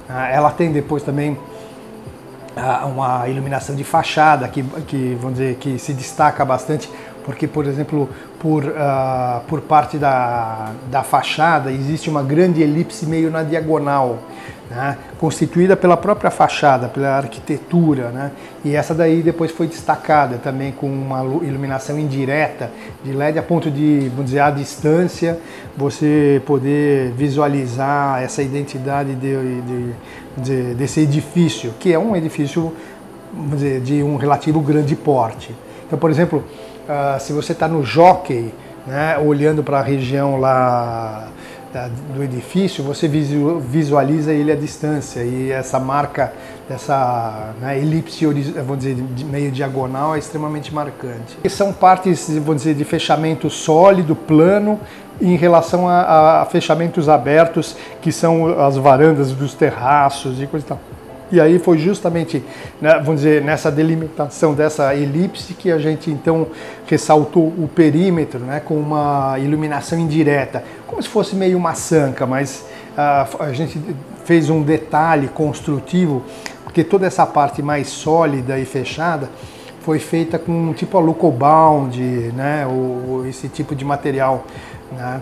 Ela tem depois também uma iluminação de fachada vamos dizer, que se destaca bastante, porque, por exemplo, por parte da fachada existe uma grande elipse meio na diagonal, né, constituída pela própria fachada, pela arquitetura, né, e essa daí depois foi destacada também com uma iluminação indireta de LED, a ponto de, vamos dizer, à distância, você poder visualizar essa identidade desse edifício, que é um edifício, vamos dizer, de um relativo grande porte. Então, por exemplo, se você está no Jockey, né, olhando para a região lá do edifício, você visualiza ele à distância, e essa marca, essa, né, elipse, vamos dizer, meio diagonal, é extremamente marcante. E são partes, vamos dizer, de fechamento sólido, plano, em relação a fechamentos abertos, que são as varandas dos terraços e coisa e tal. E aí foi justamente, né, vamos dizer, nessa delimitação dessa elipse que a gente então ressaltou o perímetro, né, com uma iluminação indireta, como se fosse meio uma sanca, mas a gente fez um detalhe construtivo, porque toda essa parte mais sólida e fechada foi feita com tipo alucobound, né, ou esse tipo de material, né.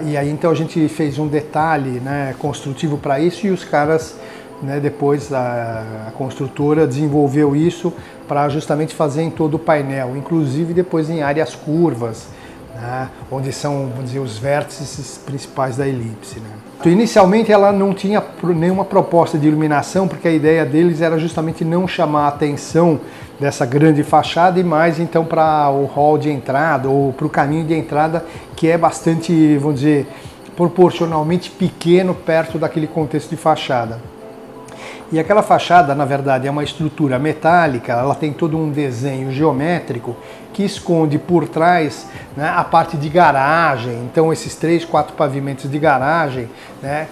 E aí então a gente fez um detalhe, né, construtivo para isso, e os caras, né, depois a construtora desenvolveu isso para justamente fazer em todo o painel, inclusive depois em áreas curvas, né, onde são, vamos dizer, os vértices principais da elipse, né. Então, inicialmente ela não tinha nenhuma proposta de iluminação, porque a ideia deles era justamente não chamar a atenção dessa grande fachada, e mais então para o hall de entrada ou para o caminho de entrada, que é bastante, vamos dizer, proporcionalmente pequeno perto daquele contexto de fachada. E aquela fachada, na verdade, é uma estrutura metálica, ela tem todo um desenho geométrico que esconde por trás, né, a parte de garagem. Então esses 3, 4 pavimentos de garagem, né,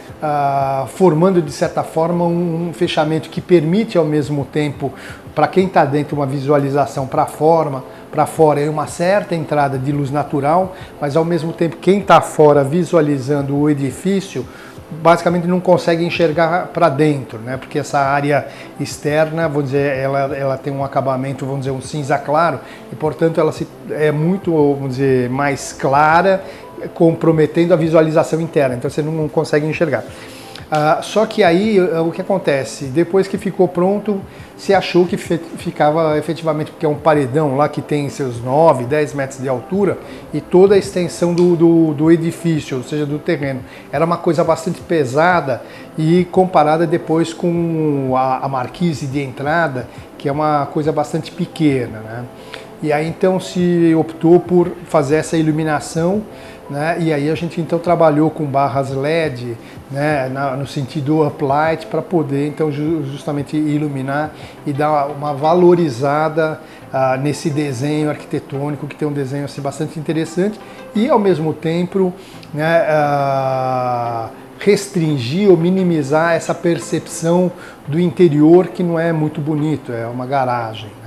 formando de certa forma um fechamento que permite ao mesmo tempo, para quem está dentro, uma visualização para fora é uma certa entrada de luz natural, mas ao mesmo tempo quem está fora visualizando o edifício basicamente não consegue enxergar para dentro, né? Porque essa área externa, vou dizer, ela tem um acabamento, vamos dizer, um cinza claro, e portanto ela é muito, vamos dizer, mais clara, comprometendo a visualização interna, então você não consegue enxergar. Só que aí o que acontece? Depois que ficou pronto, se achou que ficava efetivamente, porque é um paredão lá que tem seus 9, 10 metros de altura, e toda a extensão do edifício, ou seja, do terreno. Era uma coisa bastante pesada, e comparada depois com a marquise de entrada, que é uma coisa bastante pequena, né? E aí então se optou por fazer essa iluminação, né? E aí a gente então trabalhou com barras LED, né, no sentido uplight, para poder então justamente iluminar e dar uma valorizada nesse desenho arquitetônico, que tem um desenho assim, bastante interessante, e ao mesmo tempo, né, restringir ou minimizar essa percepção do interior, que não é muito bonito, é uma garagem, né?